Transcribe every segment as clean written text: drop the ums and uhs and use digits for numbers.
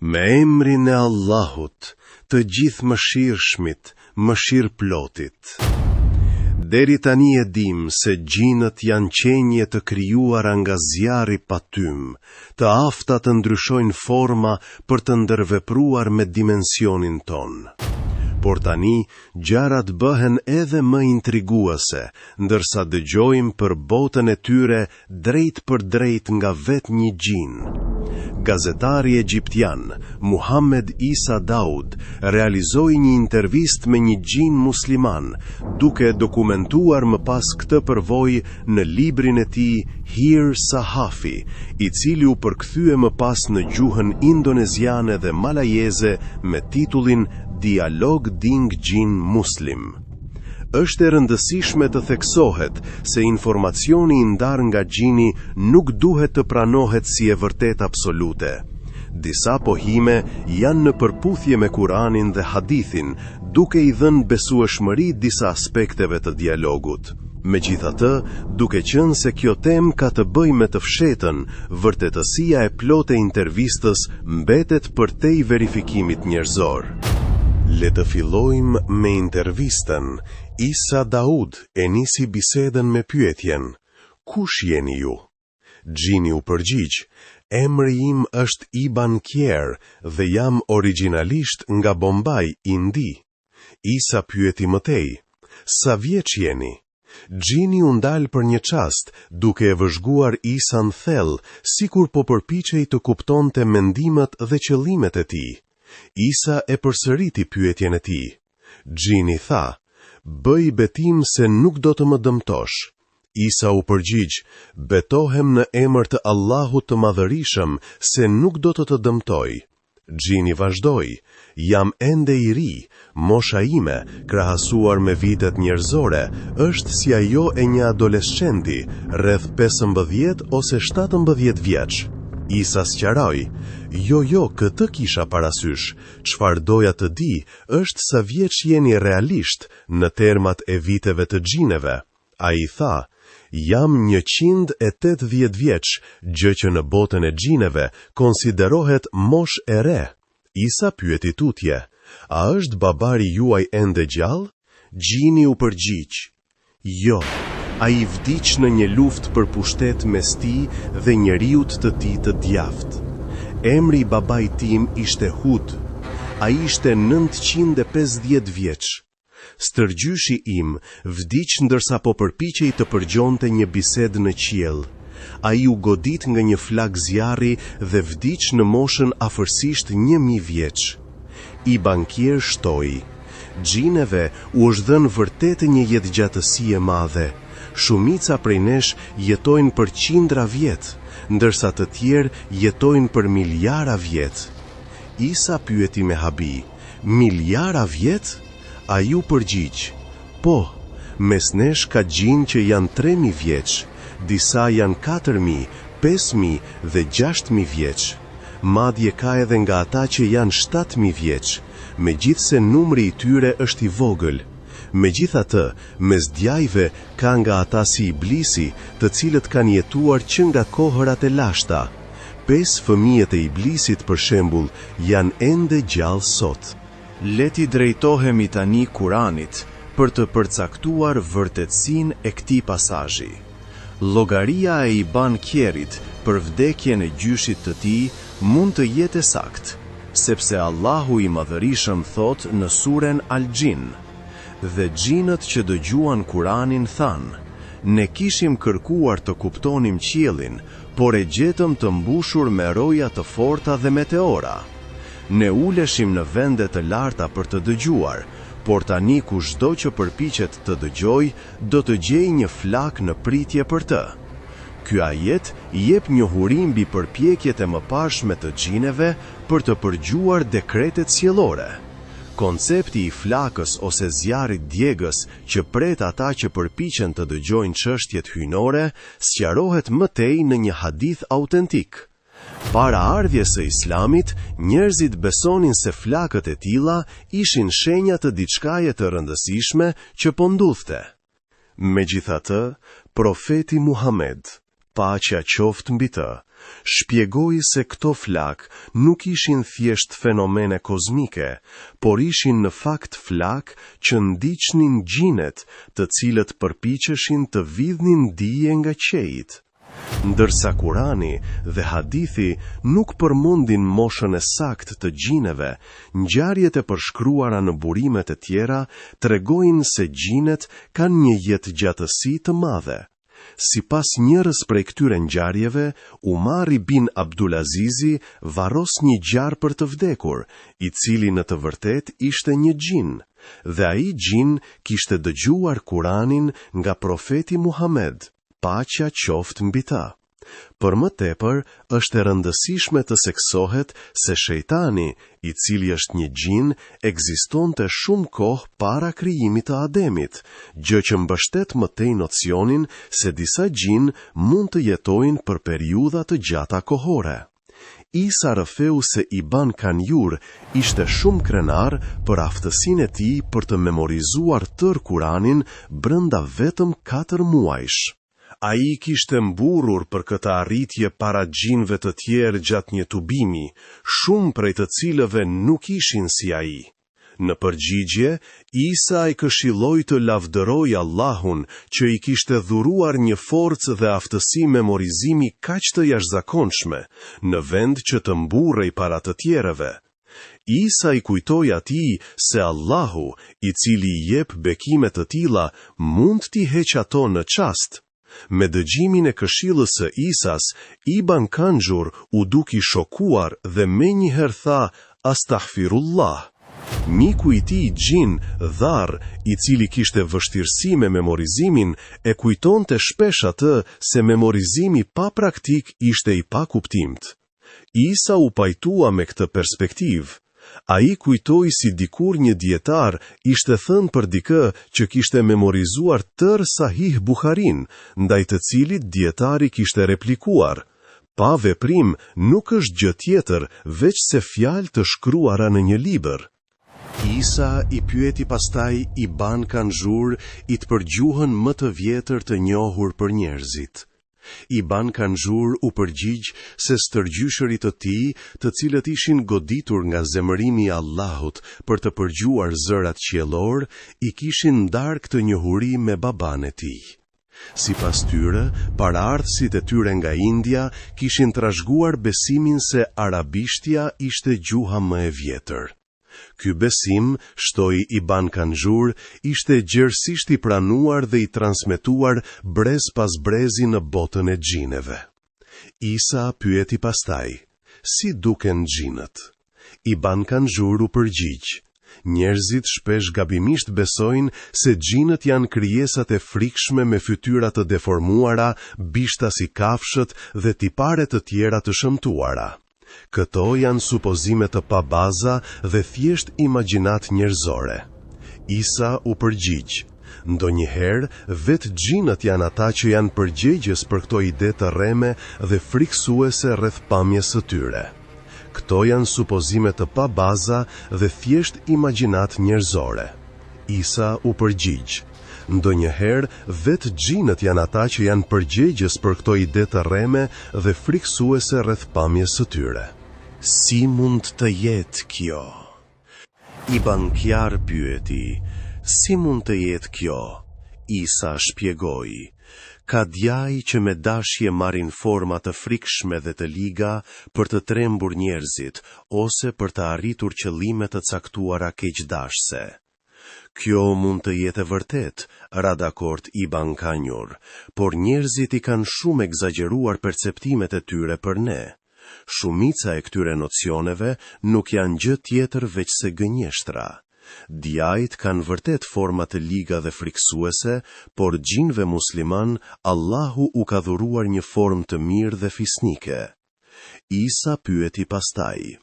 Me emrin e Allahut, të gjithë mëshirshmit, mëshirëplotit. Deri tani e dim se gjinët janë qenje të krijuara nga zjarri patym, të afta të ndryshojnë forma për të ndërvepruar me dimensionin ton. Por tani, gjarat bëhen edhe më intriguese, ndërsa dëgjojmë për botën e tyre drejt për drejt nga vetë një gjinë. Gazetari egjiptian, Muhammed Isa Daud, realizoi një intervistë me një gjin musliman, duke dokumentuar më pas këtë përvojë në librin e tij Hir Sahafi, i cili u përkthye më pas në gjuhën indoneziane dhe malajeze me titullin Dialog Ding Jin Muslim. Është e rëndësishme të theksohet se informacioni i ndarë nga gjini nuk duhet të pranohet si e vërtet absolute. Disa pohime janë në përputhje me Kuranin dhe Hadithin, duke i dhënë besueshmëri disa aspekteve të dialogut. Megjithatë, duke qenë se kjo temë ka të bëjë me të fshetën, vërtetësia e plotë e intervistës mbetet përtej verifikimit njerëzor. Le të fillojmë me intervistën. Isa Daud e nisi bisedën me pyetjen: "Kush jeni ju?" Gjini u përgjigj: "Emri im është Iban Kier dhe jam origjinalisht nga Bombay, Indi." Isa pyeti mëtej: "Sa vjeç jeni?" Gjini u ndal për një çast, duke e vëzhguar Isan thellë, sikur po përpiqej të kuptonte mendimet dhe qëllimet e tij. Isa e përsëriti pyetjen e tij. Gjini tha: "Bëj betim se nuk do të më dëmtosh." Isa u përgjigj: "Betohem në emër të Allahut të Madhërisëm se nuk do të dëmtoj." Gjini vazhdoi: "Jam ende i ri, mosha ime, krahasuar me vitet njerëzore, është si ajo e një adoleshenti, rreth 15 ose 17 vjeç." Isa sqaroi: Jo, këtë kisha parasysh. Çfarë doja të di është sa vjeç jeni realisht në termat e viteve të gjineve. Ai tha: "Jam 180 vjeç, gjë që në botën e gjineve konsiderohet mosh e re." Isa pyeti tutje: "A është babari juaj ende gjallë?" Gjini u përgjigj: "Jo. Ai vdiq në një luftë për pushtet mes tij dhe njeriut të tij të djaft. Emri i babait tim ishte Hud. Ai ishte 950 vjeç. Stërgjyshi im vdiq ndërsa po përpiqej të përgjonte një bisedë në qiell. Ai u godit nga një flak zjarri dhe vdiq në moshën afërsisht 1000 vjeç." Iban Kier shtoi: "Gjineve u është dhënë vërtet një jetëgjatësi e madhe. Shumica prej nesh jetojnë për qindra vjet, ndërsa të tjerë jetojnë për miljara vjet." Isa pyeti me habi: "Miljara vjet?" Ai u përgjigj: "Po, mes nesh ka gjinë që janë 3000 vjeç, disa janë 4000, 5000 dhe 6000 vjeç. Madje ka edhe nga ata që janë 7000 vjeç, megjithse numri i tyre është i vogël. Megjithatë, mes djajve ka nga ata si Iblisi, të cilët kanë jetuar që nga kohërat e lashta. 5 fëmijët e Iblisit, për shembull, janë ende gjallë sot." Le t'i drejtohemi tani Kuranit për të përcaktuar vërtetësinë e këtij pasazhi. Llogaria e Iban Kierit për vdekjen e gjyshit të tij mund të jetë saktë, sepse Allahu i Madhërisëm thot në suren Al-Jin: "Dhe gjinët që dëgjuan Kuranin thanë: Ne kishim kërkuar të kuptonim qiellin, por e gjetëm të mbushur me roja të forta dhe meteora. Ne uleshim në vende të larta për të dëgjuar, por tani kushdo që përpiqet të dëgjoj, do të gjejë një flak në pritje për të." Ky ajet jep njohuri mbi përpjekjet e mëparshme të gjineve për të përgjuar dekretet sjellore. Koncepti i flakës ose zjarrit djegës që pret ata që përpiqen të dëgjojnë çështjet hyjnore sqarohet më tej në një hadith autentik. Para ardhjes së Islamit, njerëzit besonin se flakët e tilla ishin shenja të diçkaje të rëndësishme që po ndodhte. Megjithatë, profeti Muhammed, paqja qoftë mbi të, Shpjegoi se këto flak nuk ishin thjesht fenomene kozmike, por ishin në fakt flak që ndiqnin gjinet, të cilët përpiqeshin të vidhnin dije nga qejt. Ndërsa Kurani dhe hadithi nuk përmendin moshën e saktë të gjineve, ngjarjet e përshkruara në burimet e tjera tregojnë se gjinet kanë një jetëgjatësi të madhe. Sipas njërës prej këtyre ngjarjeve, Umar ibn Abdulazizi varros një gjarë për të vdekur, i cili në të vërtet ishte një gjin, dhe ai gjin kishte dëgjuar Kuranin nga profeti Muhammed, paqja qoftë mbi ta. Për më tepër, është e rëndësishme të seksohet se shejtani, i cili është një gjin, ekzistonte shumë kohë para krijimit të Ademit, gjë që mbështet më tej nocionin se disa gjin mund të jetojnë për periudha të gjata kohore. Isa rrëfeu se Ibn Kanjur ishte shumë krenar për aftësinë e tij për të memorizuar tërë Kuranin brenda vetëm 4 muajsh. Ai kishte mburur për këtë arritje para gjinëve të tjerë gjatë një tubimi, shumë prej të cilëve nuk ishin si ai. Në përgjigje, Isa i këshilloi të lavdëroj Allahun që i kishte dhuruar një forcë dhe aftësi memorizimi kaq të jashtëzakonshme, në vend që të mburrej para të tjerëve. Isa i kujtoi atij se Allahu, i cili i jep bekime të tilla, mund t'i heqë ato në çast. Me dëgjimin e këshillës së Isas, Ibn Kanjur u duki shokuar dhe menjëherë tha, Astaghfirullah. Miku i tij gjin, Dharr, i cili kishte vështirësi me memorizimin, e kujtonte shpesh atë se memorizimi pa praktik ishte i pakuptimt. Isa u pajtua me këtë perspektivë. Ai kujtoi si dikur një dietar ishte thënë për dikë që kishte memorizuar tërë Sahih Buharin, ndaj të cilit dietari kishte replikuar: "Pa veprim nuk është gjë tjetër veç se fjalë të shkruara në një libër." Isa i pyeti pastaj Ibn Kanjur i të përgjuhën më të vjetër të njohur për njerëzit. Ibn Kanjur u përgjigj se stërgjyshërit të tij, të cilët ishin goditur nga zemërimi i Allahut për të përgjuar zërat qiellor, i kishin ndarë këtë njohuri me baban e tij. Sipas tyre, paraardhësit e tyre nga India kishin trashëguar besimin se arabishtja ishte gjuha më e vjetër. Ky besim, shtoi Ibn Kanjur, ishte gjerësisht i pranuar dhe i transmetuar brez pas brezi në botën e gjineve. Isa pyeti pastaj: "Si duken gjinët?" Ibn Kanjur u përgjigj: "Njerëzit shpesh gabimisht besojnë se gjinët janë krijesat e frikshme me fytyra të deformuara, bishta si kafshët dhe tipare të tjera të shëmtuara. Këto janë supozime të pa baza dhe thjesht imagjinat njerëzore." Isa u përgjigj: "Ndonjëherë vetë gjinët janë ata që janë përgjegjës për këto ide të rreme dhe friksuese rreth pamjes së tyre. Këto janë supozime të pa baza dhe thjesht imagjinat njerëzore." Isa u përgjigj: "Ndonjëherë vetë gjinët janë ata që janë përgjegjës për këto ide të rreme dhe friksuese rreth pamjes së tyre." Si mund të jetë kjo? Ibn Kjar pyeti: "Si mund të jetë kjo?" Isa shpjegoi: "Ka djaj që me dashje marrin forma të frikshme dhe të liga për të trembur njerëzit ose për të arritur qëllime të caktuara keqdashse." Kjo mund të jetë e vërtet, ra dakord Ibn Kanjur, por njerëzit i kanë shumë egzageruar perceptimet e tyre për ne. Shumica e këtyre nocioneve nuk janë gjë tjetër veç se gënjeshtra. Djajt kanë vërtet forma të liga dhe friksuese, por gjinve musliman Allahu u ka dhuruar një formë të mirë dhe fisnike. Isa pyeti pastaj: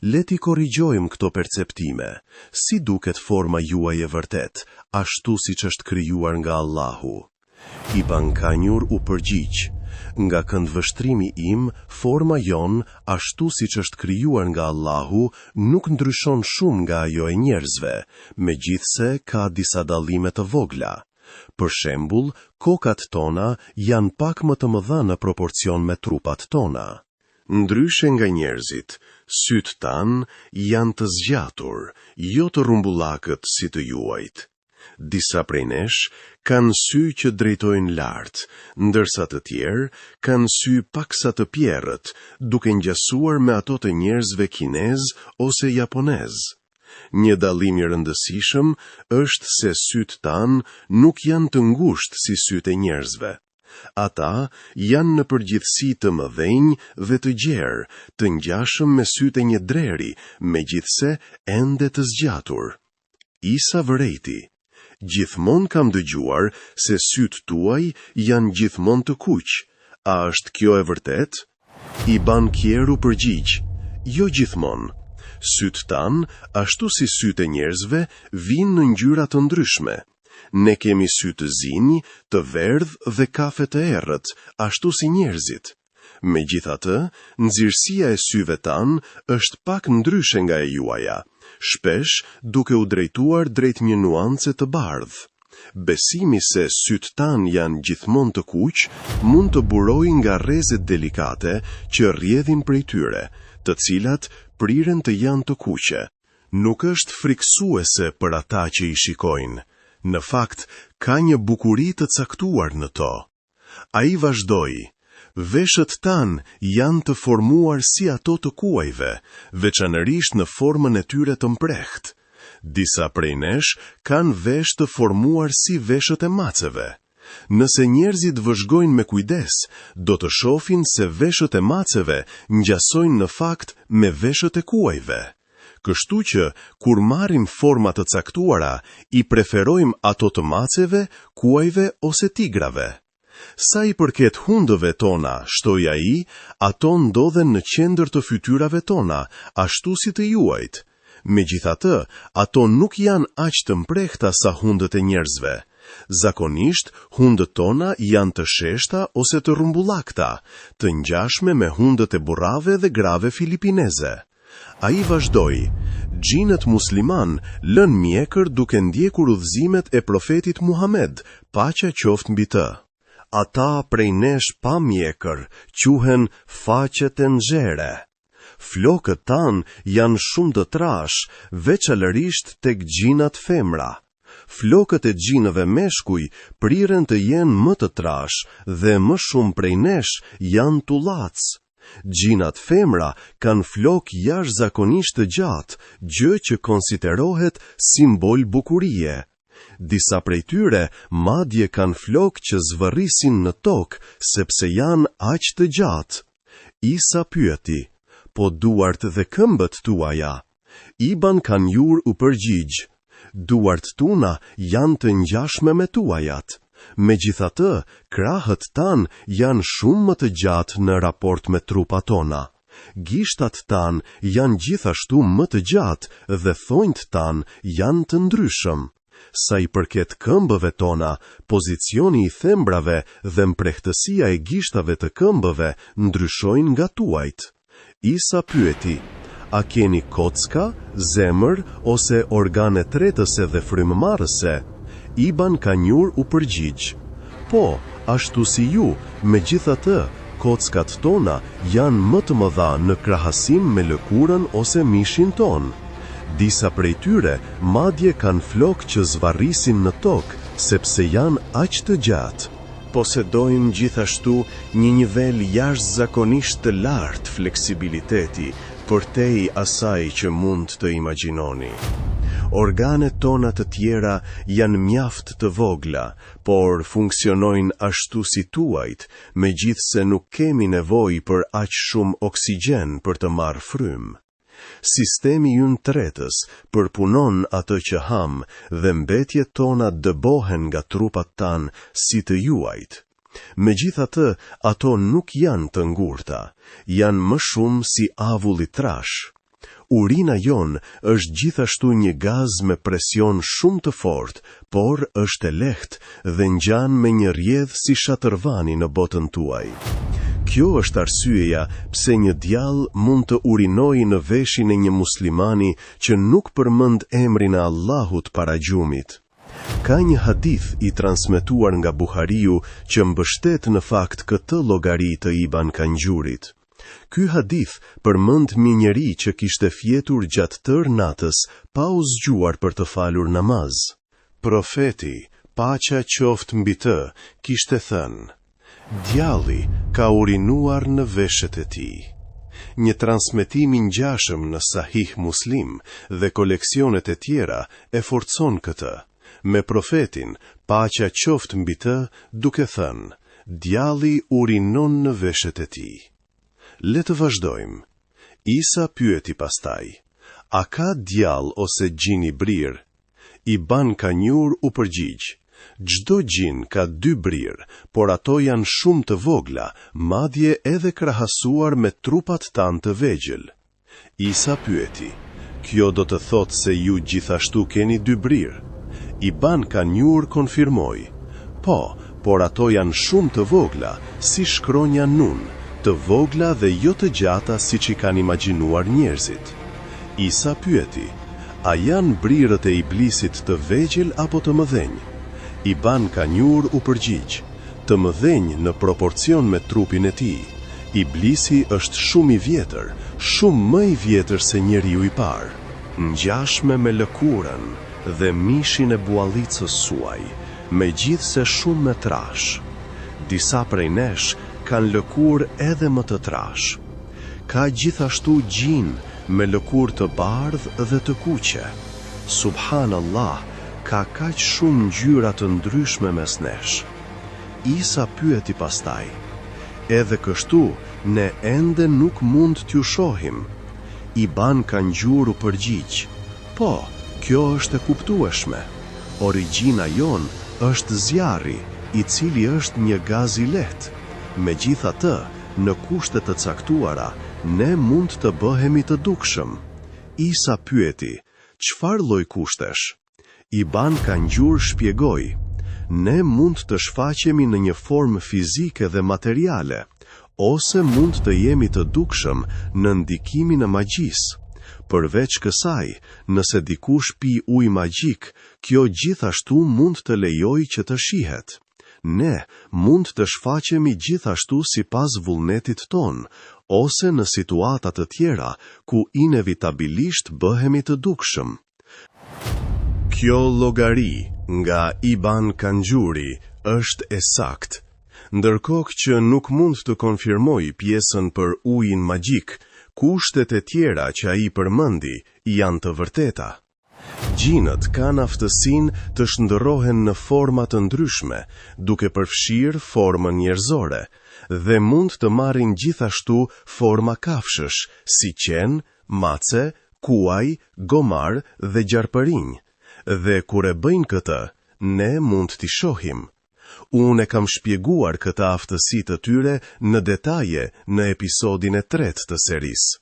"Leti korrigjojmë këto perceptime. Si duket forma juaj e vërtet, ashtu siç është krijuar nga Allahu?" Ibn Kanjur u përgjigj: "Nga këndvështrimi im, forma jon, ashtu siç është krijuar nga Allahu, nuk ndryshon shumë nga ajo e njerëzve, megjithse ka disa dallime të vogla. Për shembull, kokat tona janë pak më të mëdha në proporcion me trupat tona. Ndryshe nga njerëzit, sytë tanë janë të zgjatur, jo të rumbullakët si të juajt. Disa prej nesh kanë sy që drejtojnë lart, ndërsa të tjerë kanë sy paksa të pjerrët, duke ngjasuar me ato të njerëzve kinez ose japonez. Një dallim i rëndësishëm është se sytë tanë nuk janë të ngushtë si sytë e njerëzve. Ata janë në përgjithësi të mëdhenj dhe të gjerë, të ngjashëm me sytë e një dreri, megjithse ende të zgjatur. Isa vërejti: Gjithmonë kam dëgjuar se sytë tuaj janë gjithmonë të kuq. A është kjo e vërtet? I bankieru përgjigj: Jo gjithmonë. Sytë tanë, ashtu si sytë e njerëzve, vinë në ngjyra të ndryshme. Ne kemi sy të zinj, të verdhë dhe kafe të errët, ashtu si njerëzit. Megjithatë, nxirësia e syve tanë është pak ndryshe nga e juaja, shpesh duke u drejtuar drejt një nuance të bardhë. Besimi se sytë tanë janë gjithmonë të kuq mund të burojë nga rrezet delikate që rrjedhin prej tyre, të cilat priren të janë të kuqe. Nuk është frikësuese për ata që i shikojnë. Në fakt, ka një bukuri të caktuar në to. Ai vazhdoi: Veshët tanë janë të formuar si ato të kuajve, veçanërisht në formën e tyre të mprehtë. Disa prej nesh kanë veshë të formuar si veshët e maceve. Nëse njerëzit vëzhgojnë me kujdes, do të shohin se veshët e maceve ngjasojnë në fakt me veshët e kuajve. Kështu që, kur marrim forma të caktuara, i preferojmë ato të maceve, kuajve ose tigrave. Sa i përket hundëve tona, shtoi ai, ato ndodhen në qendër të fytyrave tona, ashtu si të juajt. Megjithatë, ato nuk janë aq të mprehta sa hundët e njerëzve. Zakonisht, hundët tona janë të sheshta ose të rumbullakta, të ngjashme me hundët e burrave dhe grave filipineze. Ai vazhdoi: Xhinët musliman lën mjekër duke ndjekur udhëzimet e profetit Muhammed, paqja qoftë mbi të. Ata prej nesh pa mjekër quhen faqet e nxehre. Flokët tanë janë shumë të trash, veçanërisht tek xhinat femra. Flokët e xhinëve meshkuj priren të jenë më të trash dhe më shumë prej nesh janë tullac. Xhinat femra kanë flok jashtëzakonisht të gjatë, gjë që konsiderohet simbol bukurie. Disa prej tyre madje kanë flok që zvërrisin në tokë, sepse janë aq të gjatë. Isa pyeti: Po duart dhe këmbët tuaja? Iban Kanjur u përgjigj: Duart tuna janë të ngjashme me tuajat. Megjithatë, krahët tanë janë shumë më të gjatë në raport me trupat tona. Gishtat tanë janë gjithashtu më të gjatë dhe thonjt tanë janë të ndryshëm. Sa i përket këmbëve tona, pozicioni i thembrave dhe mprehtësia e gishtave të këmbëve ndryshojnë nga tuajt. Isa pyeti: A keni kocka, zemër ose organe tretëse dhe frymëmarrëse? Iban Kanjur u përgjigj: Po, ashtu si ju, megjithatë, kockat tona janë më të mëdha në krahasim me lëkurën ose mishin ton. Disa prej tyre madje kanë flok që zvarrisin në tokë, sepse janë aq të gjatë. Posedojmë gjithashtu një nivel jashtëzakonisht të lartë fleksibiliteti, përtej asaj që mund të imagjinoni. Organet tona të tjera janë mjaft të vogla, por funksionojnë ashtu si tuajt, megjithse nuk kemi nevojë për aq shumë oksigjen për të marrë frymë. Sistemi ynë tretës përpunon atë që ham dhe mbetjet tona dëbohen nga trupat tanë si të juajt. Megjithatë, ato nuk janë të ngurta, janë më shumë si avulli trash. Urina jon është gjithashtu një gaz me presion shumë të fortë, por është e lehtë dhe ngjan me një rrjedhë si shatërvani në botën tuaj. Kjo është arsyeja pse një djalë mund të urinojë në veshin e një muslimani që nuk përmend emrin e Allahut para gjumit. Ka një hadith i transmetuar nga Buhariu që mbështet në fakt këtë llogari të Ibn Kanjurit. Ky hadith përmend një njeri që kishte fjetur gjatë tërë natës pa u zgjuar për të falur namaz. Profeti, paqja qoftë mbi të, kishte thënë: djalli ka urinuar në veshët e tij. Një transmetim i ngjashëm në Sahih Muslim dhe koleksionet e tjera e forcon këtë, me profetin, paqja qoftë mbi të, duke thënë: djalli urinon në veshët e tij. Le të vazhdojmë. Isa pyeti pastaj: a ka djall ose gjin i brir? Ibn Kanjur u përgjigj: çdo gjin ka 2 brir, por ato janë shumë të vogla, madje edhe krahasuar me trupat tanë të vegjël. Isa pyeti: kjo do të thotë se ju gjithashtu keni 2 brir? Ibn Kanjur konfirmoi: po, por ato janë shumë të vogla, si shkronja nun, të vogla dhe jo të gjata siç i kanë imagjinuar njerëzit. Isa pyeti: a janë brirët e iblisit të vegjël apo të mëdhenj? Ibn Kanjur u përgjigj: të mëdhenj në proporcion me trupin e tij. Iblisi është shumë i vjetër, shumë më i vjetër se njeriu i parë. Ngjashme me lëkurën dhe mishin e buallicës suaj, megjithse shumë më trash. Disa prej nesh kanë lëkurë edhe më të trash. Ka gjithashtu gjin me lëkurë të bardhë dhe të kuqe. Subhanallah, ka kaq shumë ngjyra të ndryshme mes nesh. Isa pyeti pastaj: edhe kështu ne ende nuk mund t'ju shohim? Ibn Kanjur u përgjigj: po, kjo është e kuptueshme. Origjina jon është zjarri, i cili është një gaz i lehtë. Megjithatë, në kushte të caktuara, ne mund të bëhemi të dukshëm. Isa pyeti: çfarë lloj kushtesh? Ibn Kanjur shpjegoi: ne mund të shfaqemi në një formë fizike dhe materiale, ose mund të jemi të dukshëm në ndikimin e magjisë. Përveç kësaj, nëse dikush pi ujë magjik, kjo gjithashtu mund të lejojë që të shihet. Ne mund të shfaqemi gjithashtu sipas vullnetit ton, ose në situata të tjera ku inevitabilisht bëhemi të dukshëm. Kjo llogari nga Ibn Kanjuri është e saktë, ndërkohë që nuk mund të konfirmoj pjesën për ujin magjik, kushtet e tjera që ai përmendi janë të vërteta. Gjinët kanë aftësinë të shndërrohen në forma të ndryshme, duke përfshirë formën njerëzore, dhe mund të marrin gjithashtu forma kafshësh, si qen, mace, kuaj, gomar dhe gjarpërinj. Dhe kur e bëjnë këtë, ne mund t'i shohim. Unë e kam shpjeguar këtë aftësi të tyre në detaje në episodin e 3 të serisë.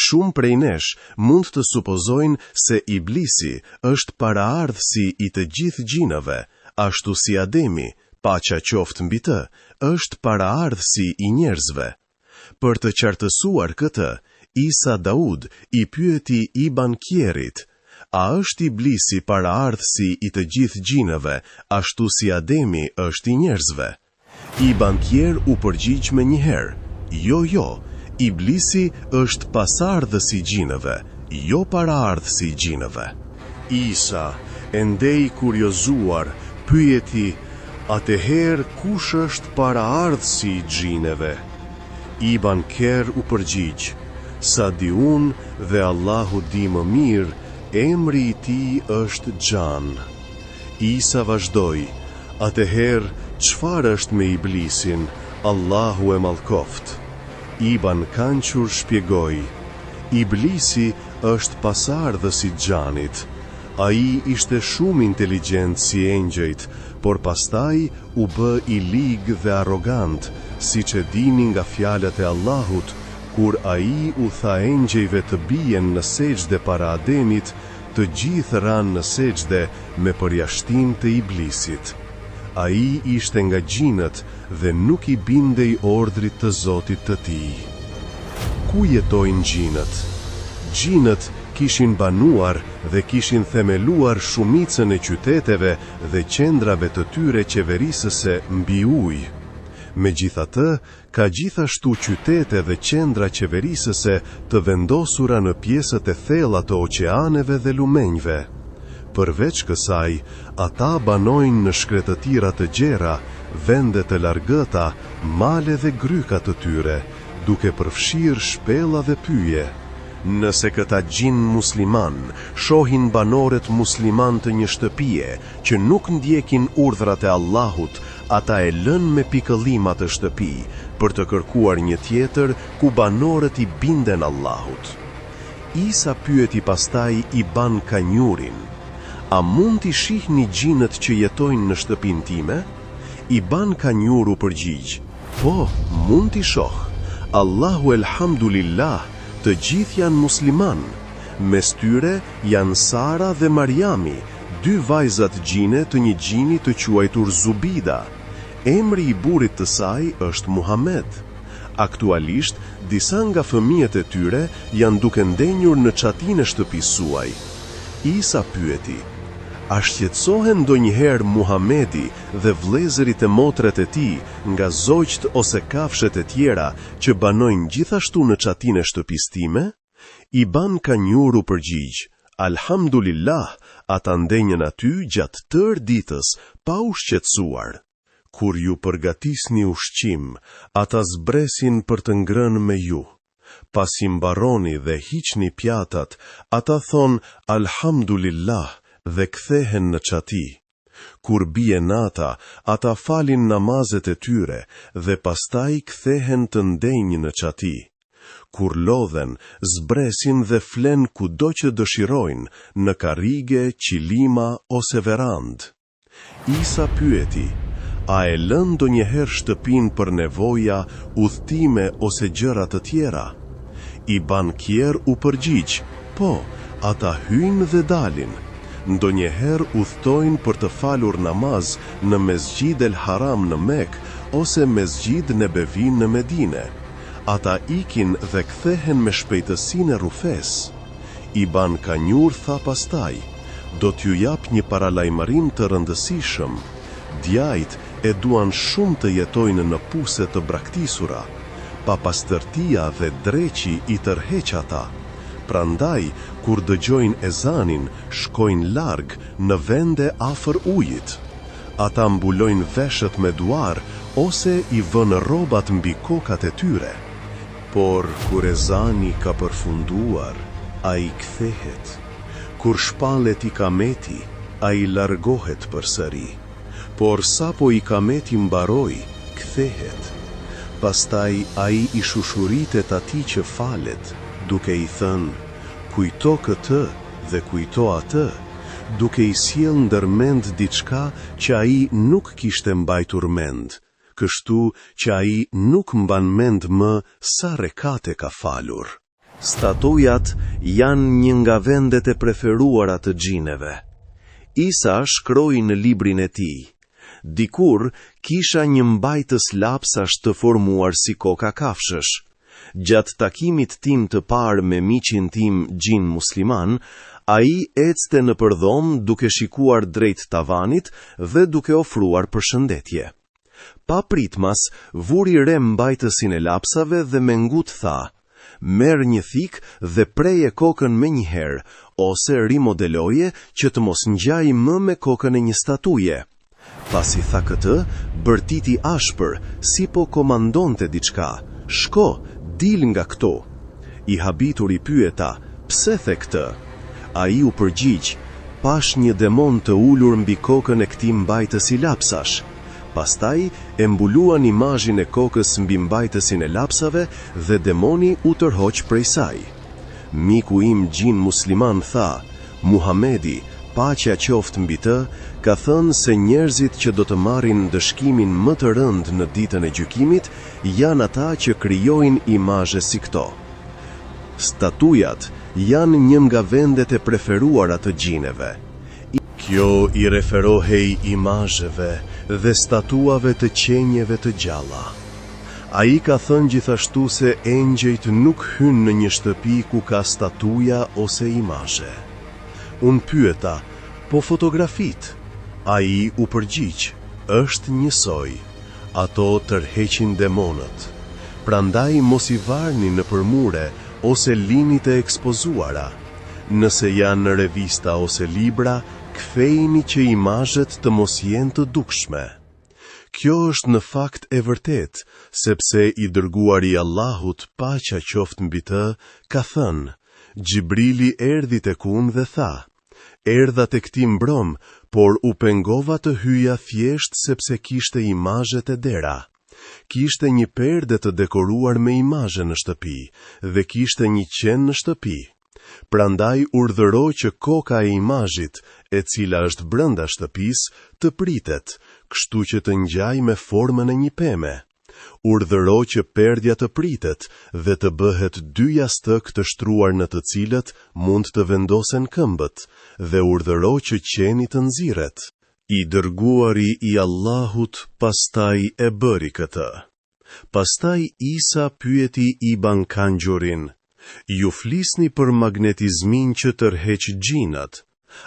Shumë prej nesh mund të supozojnë se Iblisi është paraardhësi i të gjithë gjinëve, ashtu si Ademi, paqja qoftë mbi të, është paraardhësi i njerëzve. Për të qartësuar këtë, Isa Daud i pyeti Ibn Kjerit: a është Iblisi paraardhësi i të gjithë gjinëve, ashtu si Ademi është i njerëzve? Ibn Kjer u përgjigj me njëherë: jo, Iblisi është pasardhësi i gjinëve, jo paraardhësi i gjinëve. Isa, ende i kuriozuar, pyeti: atëherë kush është paraardhësi i gjinëve? Ibn Kjer u përgjigj: sa di unë dhe Allahu di më mirë, emri i tij është Xhan. Isa vazhdoi: atëherë çfarë është me Iblisin? Allahu e mallkoft. Ibn Kanjur shpjegoi: Iblisi është pasardhës i Xhanit. Ai ishte shumë inteligjent si engjëjt, por pastaj u bë i ligë dhe arrogant, siç e dini nga fjalët e Allahut, kur ai u tha engjëjve të bien në sejdë para Ademit, të gjithë ranë në sejdë me përjashtim të Iblisit. Ai ishte nga gjinët dhe nuk i bindej ordrit të Zotit të tij. Ku jetojnë gjinët? Gjinët kishin banuar dhe kishin themeluar shumicën e qyteteve dhe qendrave të tyre qeverisëse mbi ujë. Megjithatë, ka gjithashtu qytete dhe qendra qeverisëse të vendosura në pjesët e thella të oqeaneve dhe lumenjve. Përveç kësaj, ata banojnë në shkretëtira të gjera, vende të largëta, male dhe gryka të tyre, duke përfshirë shpella dhe pyje. Nëse këta gjinë musliman shohin banorët musliman të një shtëpie që nuk ndjekin urdhrat e Allahut, ata e lën me pikëllim atë shtëpi për të kërkuar një tjetër ku banorët i binden Allahut. Isa pyeti pastaj i ban kanjurin: "A mund t'i shihni gjinët që jetojnë në shtëpinë time?" I ban kanjuru përgjigj: "Po, mund t'i shoh. Allahu elhamdulillah, të gjithë janë musliman. Mes tyre janë Sara dhe Mariami, dy vajzat gjine të një gjini të quajtur Zubida. Emri i burrit të saj është Muhammed. Aktualisht, disa nga fëmijët e tyre janë duke ndenjur në çatinë e shtëpisë suaj." Isa pyeti: "A shqetësohen ndonjëherë Muhamedi dhe vëllezërit e motret e tij nga zogjt ose kafshet e tjera që banojnë gjithashtu në çatinë e shtëpisë time?" I ban kanjuru përgjigj: "Alhamdulillah, ata ndenjën aty gjatë tërë ditës, pa u shqetësuar. Kur ju përgatisni ushqim, ata zbresin për të ngrënë me ju. Pasi mbaroni dhe hiqni pjatat, ata thonë Alhamdulillah dhe kthehen në çati. Kur bie nata, ata falin namazet e tyre dhe pastaj kthehen të ndenjë në çati. Kur lodhen, zbresin dhe flen kudo që dëshirojnë, në karrige, qilima ose verand." Isa pyeti: "A e lën ndonjëherë shtëpinë për nevoja, udhtime ose gjëra të tjera?" I ban kjer u përgjigj: "Po, ata hyjnë dhe dalin. Ndonjëherë udhtojnë për të falur namaz në Mesgjid el Haram në Mekë ose Mesgjid Nebevi në Medine. Ata ikin dhe kthehen me shpejtësinë e rrufes." I ban kanjur tha pastaj: "Do t'ju jap një paralajmërim të rëndësishëm. Djajt e duan shumë të jetojnë në puse të braktisura. Papastërtia dhe dreqi i tërheq ata. Prandaj, kur dëgjojnë ezanin, shkojnë larg në vende afër ujit. Ata mbulojnë veshët me duar ose i vënë rrobat mbi kokat e tyre. Por kur ezani ka përfunduar, ai kthehet. Kur shpallet i kameti, ai largohet përsëri. Por sapo i kameti mbaroi, kthehet. Pastaj ai i shushuritet atij që falet, duke i thënë: Kujto këtë dhe kujto atë, duke i sjell ndërmend diçka që ai nuk kishte mbajtur mend, kështu që ai nuk mban mend më sa rekate ka falur." Statujat janë një nga vendet e preferuara të xhineve. Isa shkroi në librin e tij: "Dikur kisha një mbajtës lapsash të formuar si koka kafshësh. Gjatë takimit tim të parë me miqin tim gjin musliman, ai ecte në përdhom duke shikuar drejt tavanit dhe duke ofruar përshëndetje. Pa pritmas, vuri re mbajtësin e lapsave dhe me ngut tha: Merr një thik dhe preje kokën me njëherë, ose rimodeloje që të mos ngjaj më me kokën e një statuje." Pasi tha këtë, bërtiti ashpër, si po komandonte diçka: "Shko, dil nga këto." I habitur i pyeta: "Pse the këtë?" Ai u përgjigj: "Pash një demon të ulur mbi kokën e këtij mbajtësi lapsash." Pastaj e mbuluan imazhin e kokës mbi mbajtësin e lapsave dhe demoni u tërhoq prej saj. Miku im gjin musliman tha: "Muhamedi, paqja qoftë mbi të, ka thënë se njerëzit që do të marrin dëshkimin më të rënd në ditën e gjykimit janë ata që krijojnë imazhe si këto." Statujat janë një nga vendet e preferuara të xhineve. Kjo i referohej imazheve dhe statuave të qenjeve të gjalla. Ai ka thënë gjithashtu se engjëjt nuk hynë në një shtëpi ku ka statuja ose imazhe. Unë pyeta, po fotografit? Ai u përgjigj, është njësoj. Ato tërheqin demonët. Prandaj mos i varni në përmure ose lini të ekspozuara. Nëse janë në revista ose libra, kthejini që imazhet të mos jenë të dukshme. Kjo është në fakt e vërtet, sepse i dërguari Allahut, paqja qoftë mbi të, ka thënë, Gjibrili erdhi tek unë dhe tha, erdha tek ti mbrom, por u pengova të hyja thjesht sepse kishte imazhet e dera. Kishte një perde të dekoruar me imazhe në shtëpi, dhe kishte një qen në shtëpi. Prandaj urdhëro që koka e imazhit, e cila është brenda shtëpisë, të pritet, kështu që të ngjajë me formën e një peme. Urdhëro që perdja të pritet dhe të bëhet 2 jastëk të shtruar në të cilët mund të vendosen këmbët, dhe urdhëro që qeni të nxirret. I dërguari i Allahut pastaj e bëri këtë. Pastaj Isa pyeti Iban Kangjurin, ju flisni për magnetizmin që tërheq gjinat.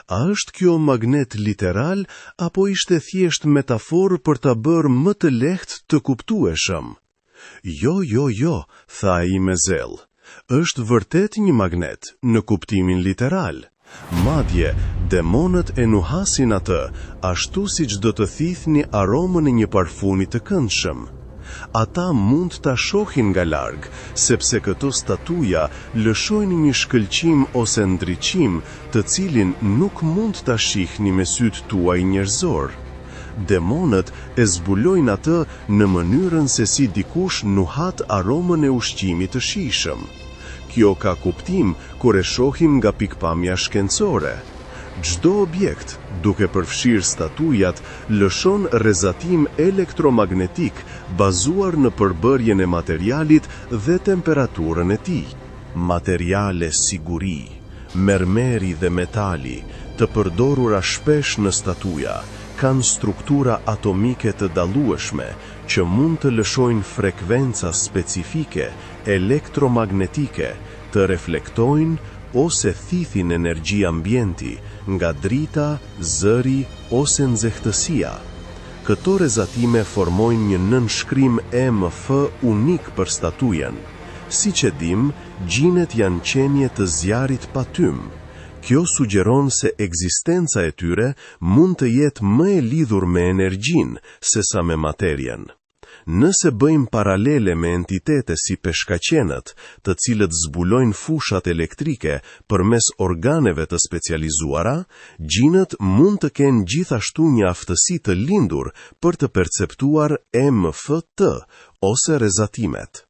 A është kjo magnet literal, apo ishte thjesht metaforë për ta bërë më të lehtë të kuptueshëm? Jo, tha ai me zell. Është vërtet një magnet, në kuptimin literal. Madje, demonët e nuhasin atë, ashtu siç do të thithni aromën e një parfumi të këndshëm. Ata mund ta shohin nga larg, sepse këto statuja lëshojnë një shkëlqim ose ndriçim, të cilin nuk mund ta shihni me sytë tuaj njerëzor. Demonët e zbulojnë atë në mënyrën se si dikush nuhat aromën e ushqimit të shijshëm. Kjo ka kuptim kur e shohim nga pikpamja shkencore. Çdo objekt, duke përfshirë statujat, lëshon rrezatim elektromagnetik bazuar në përbërjen e materialit dhe temperaturën e tij. Materiale siguri, mermeri dhe metali, të përdorura shpesh në statuja, kanë struktura atomike të dallueshme që mund të lëshojnë frekuenca specifike elektromagnetike, të reflektojnë ose thithin energji ambienti nga drita, zëri ose nxehtësia. Këto rrezatime formojnë një nënshkrim EMF unik për statujen. Siç e dim, gjinet janë qenie të zjarrit pa tym. Kjo sugjeron se ekzistenca e tyre mund të jetë më e lidhur me energjinë sesa me materjen. Nëse bëjmë paralele me entitete si peshkaqenët, të cilët zbulojnë fushat elektrike përmes organeve të specializuara, gjinët mund të kenë gjithashtu një aftësi të lindur për të perceptuar EMFT ose rrezatimet.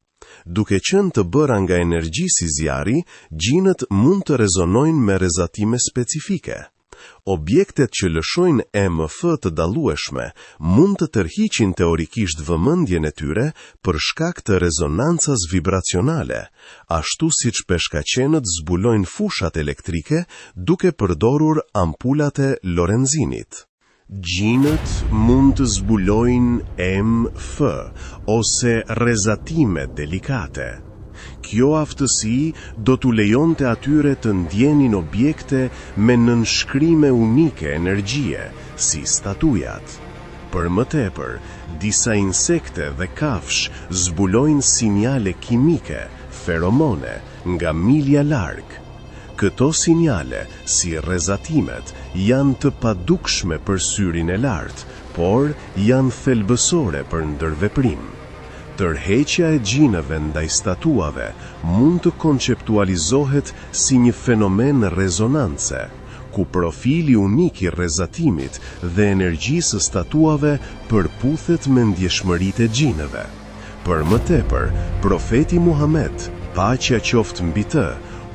Duke qenë të bëra nga energji si zjarri, gjinët mund të rezonojnë me rrezatime specifike. Objektet që lëshojnë EMF të dallueshme mund të tërhiqin teorikisht vëmendjen e tyre për shkak të rezonancës vibracionale, ashtu siç peshkaqenët zbulojnë fushat elektrike duke përdorur ampulat e Lorenzinit. Gjinët mund të zbulojnë EMF ose rrezatime delikate. Kjo aftësi do t'u lejonte atyre të ndjenin objekte me nënshkrime unike energjie, si statujat. Për më tepër, disa insekte dhe kafsh zbulojnë sinjale kimike, feromone, nga milja larg. Këto sinjale, si rrezatimet, janë të padukshme për syrin e lartë, por janë thelbësore për ndërveprim. Tërheqja e gjinëve ndaj statuave mund të konceptualizohet si një fenomen rezonance, ku profili unik i rrezatimit dhe energjisë së statuave përputhet me ndjeshmëritë e gjinëve. Për më tepër, profeti Muhammed, paqja qoftë mbi të,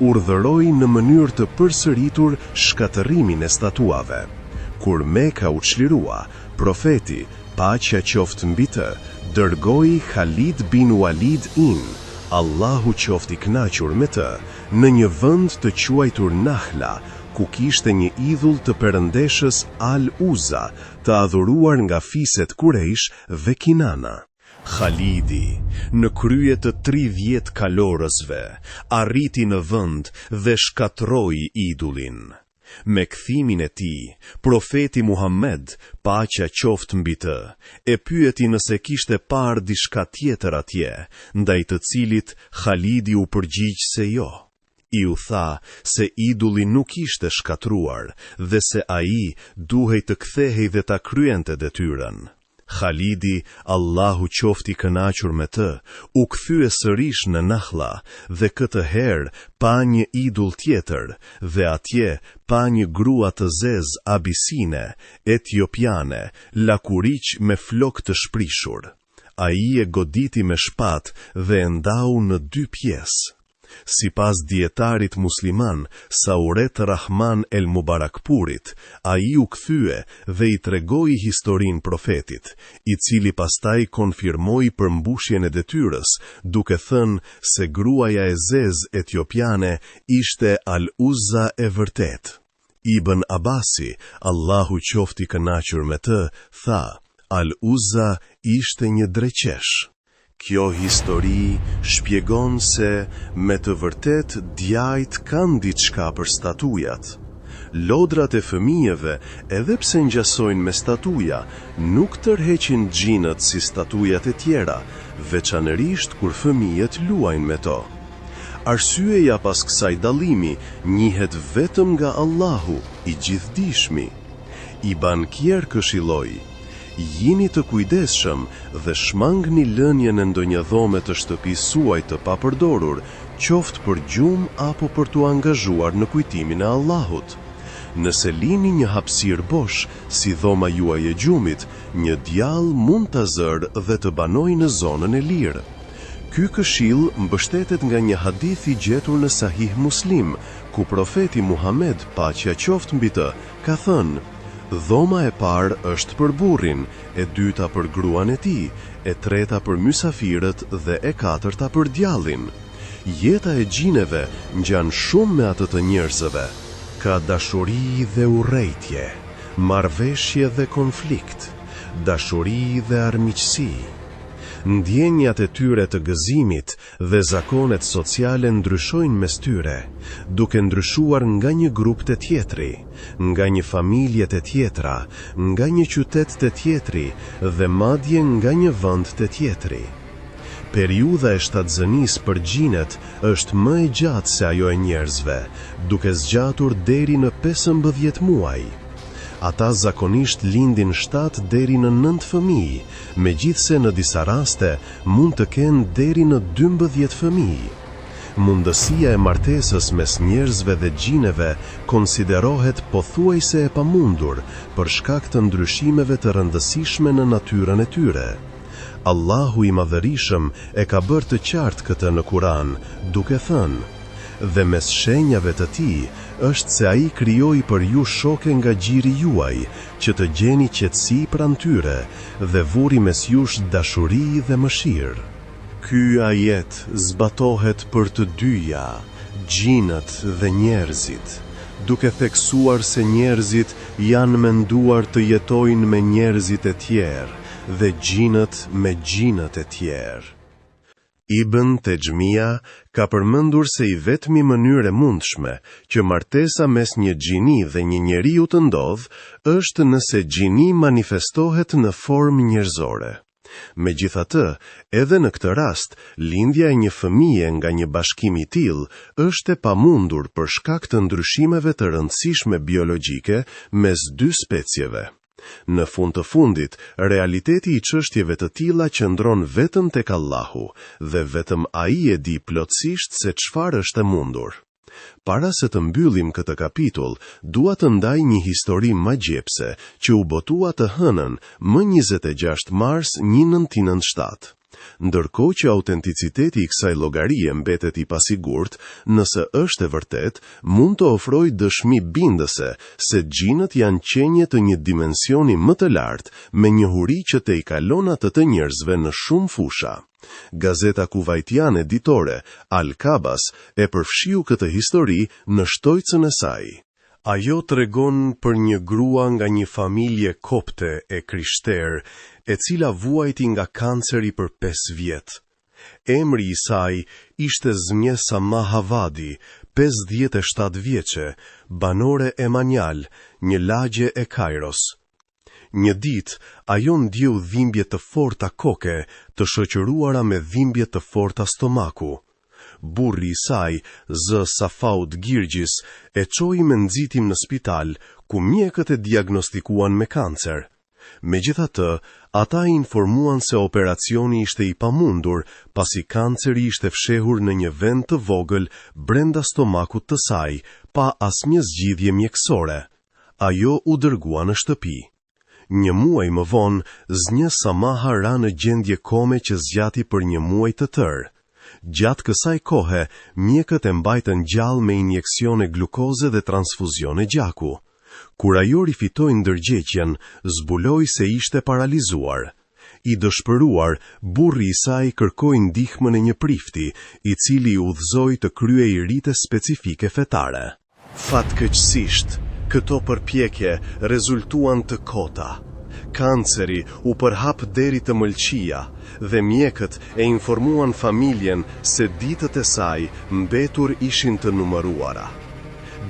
urdhëroi në mënyrë të përsëritur shkatërimin e statuave. Kur Meka u çlirua, profeti, paqja qoftë mbi të, dërgoi Khalid bin Walid Allahu qoftë i kënaqur me të, në një vend të quajtur Nahla, ku kishte një idhull të perëndeshës Al-Uzza, të adhuruar nga fiset Quraysh dhe Kinana. Khalidi, në krye të 30 kalorësve, arriti në vend dhe shkatroi idullin. Me kthimin e tij, profeti Muhammed, paqja qoftë mbi të, e pyeti nëse kishte parë diçka tjetër atje, ndaj të cilit Khalidi u përgjigj se jo. I u tha se idulli nuk ishte shkatruar dhe se ai duhej të kthehej dhe ta kryente detyrën. Khalidi, Allahu qofti kënaqur me të, u kthye sërish në Nakhla dhe këtë herë pa një idull tjetër dhe atje pa një grua të zezë abisine, etiopiane, lakuriq me flok të shprishur. Ai e goditi me shpatë dhe e ndau në 2 pjesë. Sipas dietarit musliman Sauret Rahman el Mubarakpurit, ai u kthye dhe i tregoi historinë profetit, i cili pastaj konfirmoi përmbushjen e detyrës, duke thënë se gruaja e zezë etiopiane ishte Al-Uzza e vërtet. Ibn Abasi, Allahu qofti kënaqur me të, tha: Al-Uzza ishte një dreqesh. Kjo histori shpjegon se, me të vërtet, djajt kanë diçka për statujat. Lodrat e fëmijëve, edhe pse ngjasojnë me statuja, nuk tërheqin xhinët si statujat e tjera, veçanërisht kur fëmijët luajnë me to. Arsyeja pas kësaj dallimi njihet vetëm nga Allahu, i gjithdijshmi. I bankier këshilloi: jini të kujdesshëm dhe shmangni lënien e ndonjë dhome të shtëpisë suaj të papërdorur, qoftë për gjumë apo për t'u angazhuar në kujtimin e Allahut. Nëse lini një hapësirë bosh, si dhoma juaj e gjumit, një djallë mund ta zërë dhe të banojë në zonën e lirë. Ky këshill mbështetet nga një hadith i gjetur në Sahih Muslim, ku profeti Muhammed, paqja qoftë mbi të, ka thënë: dhoma e parë është për burrin, e dyta për gruan e tij, e treta për mysafirët dhe e katërta për djallin. Jeta e gjineve ngjan shumë me atë të njerëzve. Ka dashuri dhe urrejtje, marrëveshje dhe konflikt, dashuri dhe armiqësi. Ndjenjat e tyre të gëzimit dhe zakonet sociale ndryshojnë mes tyre, duke ndryshuar nga një grup te tjetri, nga një familje te tjetra, nga një qytet te tjetri dhe madje nga një vend te tjetri. Periudha e shtatzënisë për gjinet është më e gjatë se ajo e njerëzve, duke zgjatur deri në 15 muaj. Ata zakonisht lindin 7 deri në 9 fëmijë, megjithse në disa raste mund të kenë deri në 12 fëmijë. Mundësia e martesës mes njerëzve dhe gjineve konsiderohet pothuajse e pamundur për shkak të ndryshimeve të rëndësishme në natyrën e tyre. Allahu i Madhërisëm e ka bërë të qartë këtë në Kur'an, duke thënë: dhe mes shenjave të tij është se ai krijoi për ju shoke nga gjiri juaj, që të gjeni qetësi pranë tyre, dhe vuri mes jush dashuri dhe mëshirë. Ky ajet zbatohet për të dyja, gjinët dhe njerëzit, duke theksuar se njerëzit janë menduar të jetojnë me njerëzit e tjerë dhe gjinët me gjinët e tjerë. Ibn Tejmia ka përmendur se i vetmi mënyrë e mundshme që martesa mes një gjini dhe një njeriu të ndodh është nëse gjini manifestohet në formë njerëzore. Megjithatë, edhe në këtë rast, lindja e një fëmije nga një bashkim i tillë është e pamundur për shkak të ndryshimeve të rëndësishme biologjike mes 2 specieve. Në fund të fundit, realiteti i çështjeve të tilla qëndron vetëm tek Allahu dhe vetëm ai e di plotësisht se çfarë është e mundur. Para se të mbyllim këtë kapitull, dua të ndaj një histori magjepse që u botua të hënën më 26 mars 1997. Ndërkohë që autenticiteti i kësaj llogarie mbetet i pasigurt, nëse është e vërtet, mund të ofroj dëshmi bindëse se gjinët janë qenje të një dimensioni më të lartë, me njohuri që te i kalon atë të njerëzve në shumë fusha. Gazeta kuvajtiane ditore, Al-Kabas, e përfshiu këtë histori në shtojcën e saj. Ajo tregon për një grua nga një familje kopte e krishterë, e cila vuajti nga kanceri për 5 vjet. Emri i saj ishte Zmjesa Mahavadi, 57 vjeçe, banore e Manjal, një lagje e Kairos. Një ditë, ajo ndjeu dhimbje të forta koke, të shoqëruara me dhimbje të forta stomaku. Burri i saj, zë Safaut Girgjis, e çoi me nxitim në spital, ku mjekët e diagnostikuan me kancer. Megjithatë, ata informuan se operacioni ishte i pamundur, pasi kanceri ishte fshehur në një vend të vogël brenda stomakut të saj, pa asnjë zgjidhje mjekësore. Ajo u dërgua në shtëpi. Një muaj më vonë, Zmjesa Maha ra në gjendje kome që zgjati për një muaj të tërë. Gjatë kësaj kohe, mjekët e mbajtën gjallë me injeksione glukoze dhe transfuzione gjaku. Kur ajo rifitoi ndërgjegjjen, zbuloi se ishte paralizuar. I dëshpëruar, burri i saj kërkoi ndihmën e një prifti, i cili i udhëzoi të kryej rite specifike fetare. Fatkeqësisht, këto përpjekje rezultuan të kota. Kanceri u përhap deri të mëlçia dhe mjekët e informuan familjen se ditët e saj mbetur ishin të numëruara.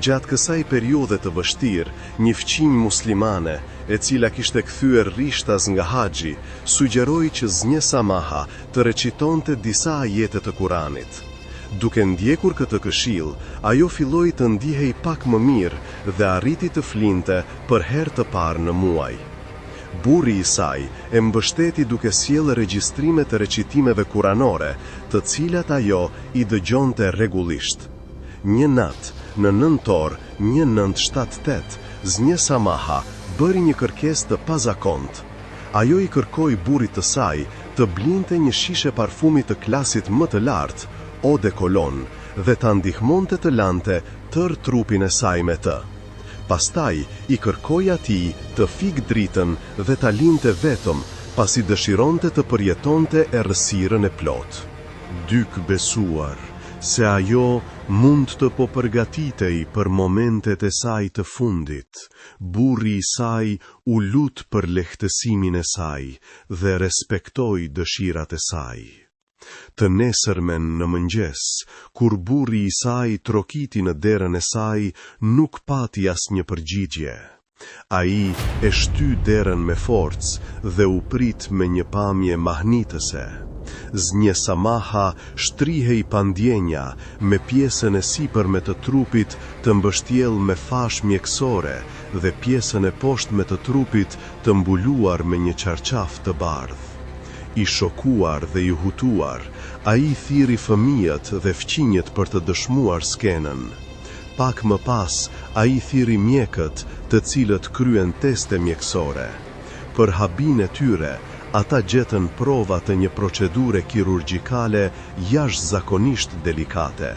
Gjatë kësaj periudhe të vështirë, një fqinj muslimane, e cila kishte kthyer rishtas nga haxhi, sugjeroi që Zmjesa Maha të recitonte disa ajete të Kuranit. Duke ndjekur këtë këshill, ajo filloi të ndihej pak më mirë dhe arriti të flinte për herë të parë në muaj. Burri i saj e mbështeti duke sjellë regjistrime të recitimeve kuranore, të cilat ajo i dëgjonte rregullisht. Një natë, në nëntor 1978, Zmjesa Maha bëri një kërkesë të pazakont. Ajo i kërkoi burrit të saj të blinte një shishe parfumi të klasit më të lartë, eau de cologne, dhe ta ndihmonte të lante tërë trupin e saj me të. Pastaj i kërkoi atij të fik dritën dhe ta linte vetëm, pasi dëshironte të përjetonte errësirën e plotë. Dyk besuar se ajo mund të po përgatitej për momentet e saj të fundit. Burri i saj u lut për lehtësimin e saj dhe respektoi dëshirat e saj. Të nesërmen në mëngjes, kur burri i saj trokiti në derën e saj, nuk pati asnjë përgjigje. Ai e shty derën me forcë dhe u prit me një pamje mahnitëse. Zmjesa Maha shtrihej pa ndjenja, me pjesën e sipërme të trupit të mbështjell me fash mjekësore dhe pjesën e poshtme të trupit të mbuluar me një çarçaf të bardhë. I shokuar dhe i hutuar, ai thirri fëmijët dhe fqinjët për të dëshmuar skenën. Pak më pas, ai thirri mjekët, të cilët kryen teste mjekësore. Për habin e tyre, ata gjetën prova të një procedure kirurgjikale jashtëzakonisht delikate.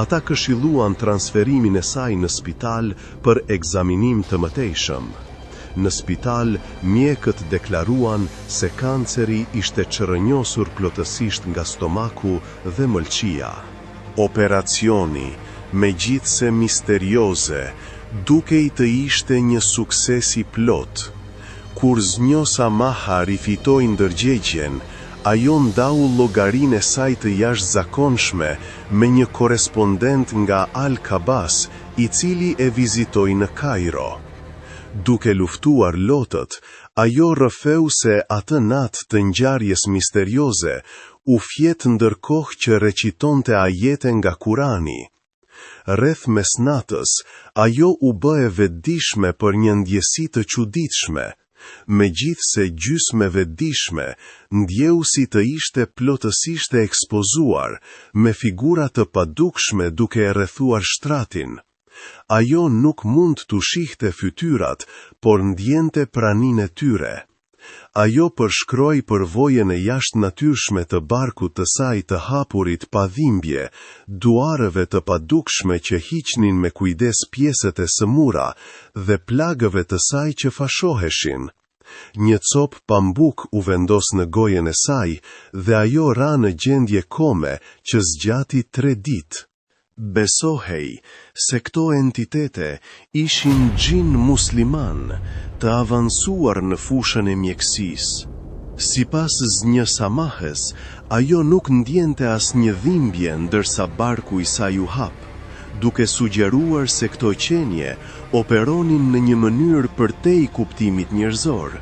Ata këshilluan transferimin e saj në spital për ekzaminim të mëtejshëm. Në spital, mjekët deklaruan se kanceri ishte çrënjosur plotësisht nga stomaku dhe mëlçia. Operacioni, megjithse misterioze, dukej të ishte një sukses i plot. Kur Zmjesa Maha rifitoi ndërgjegjen, ajo ndau llogarinë e saj të jashtëzakonshme me një korespondent nga Al-Kabas, i cili e vizitoi në Kairo. Duke luftuar lotët, ajo rrëfeu se atë natë të ngjarjes misterioze u fjet ndërkohë që recitonte ajete nga Kurani. Rreth mesnatës, ajo u bë e vetëdijshme për një ndjesi të çuditshme. Megjithse gjysmë e vetëdijshme, ndjeu si të ishte plotësisht e ekspozuar, me figura të padukshme duke e rrethuar shtratin. Ajo nuk mund të shihte fytyrat, por ndjente praninë e tyre. Ajo përshkroi përvojën e jashtënatyrshme të barkut të saj të hapurit pa dhimbje, duarëve të padukshme që hiqnin me kujdes pjesët e sëmura dhe plagëve të saj që fashoheshin. Një copë pambuk u vendos në gojen e saj dhe ajo ra në gjendje kome që zgjati 3 ditë. Besohej se këto entitete ishin gjin musliman të avancuar në fushën e mjekësisë. Sipas Znjë Samahes, ajo nuk ndjente asnjë dhimbje ndërsa barku i saj u hap, duke sugjeruar se këto qenie operonin në një mënyrë përtej kuptimit njerëzor.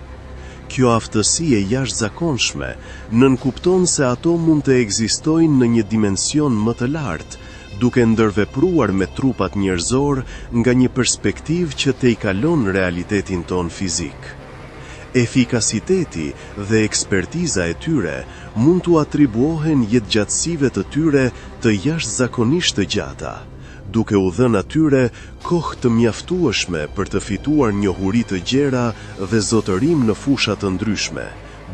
Kjo aftësi e jashtëzakonshme nënkupton se ato mund të ekzistojnë në një dimension më të lartë, duke ndërvepruar me trupat njerëzor nga një perspektivë që tejkalon realitetin ton fizik. Efikasiteti dhe ekspertiza e tyre mund t'u atribuohen jetëgjatësive të tyre të jashtëzakonisht të gjata, duke u dhënë atyre kohë të mjaftueshme për të fituar njohuri të gjera dhe zotërim në fusha të ndryshme,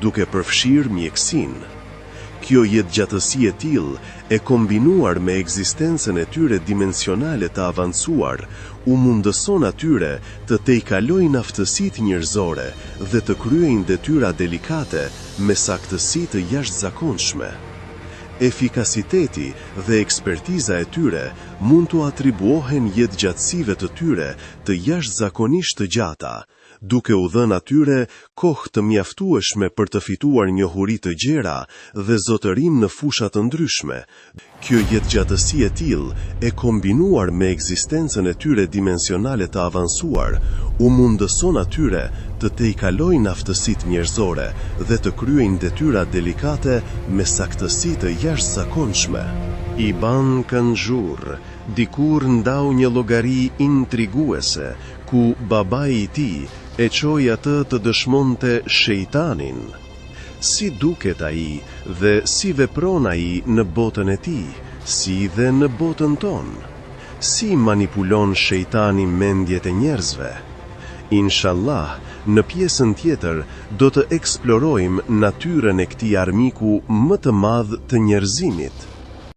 duke përfshirë mjekësinë. Kjo jetëgjatësi e tillë, e kombinuar me ekzistencën e tyre dimensionale të avancuar, u mundëson atyre të tejkalojnë aftësitë njerëzore dhe të kryejnë detyra delikate me saktësi të jashtëzakonshme. Efikasiteti dhe ekspertiza e tyre mund t'u atribuohen jetëgjatësive të tyre të jashtëzakonisht të gjata, duke u dhënë atyre kohë të mjaftueshme për të fituar njohuri të gjera dhe zotërim në fusha të ndryshme. Kjo jetëgjatësi e tillë, e kombinuar me ekzistencën e tyre dimensionale të avancuar, u mundëson atyre të tejkalojnë aftësitë njerëzore dhe të kryejnë detyra delikate me saktësi të jashtëzakonshme. Ibn Kanjur dikur ndau një llogari intriguese ku babai i tij e çoi atë të dëshmonte shejtanin. Si duket ai dhe si vepron ai në botën e tij, si dhe në botën tonë? Si manipulon shejtani mendjet e njerëzve? Inshallah, në pjesën tjetër do të eksplorojmë natyrën e këtij armiku më të madh të njerëzimit.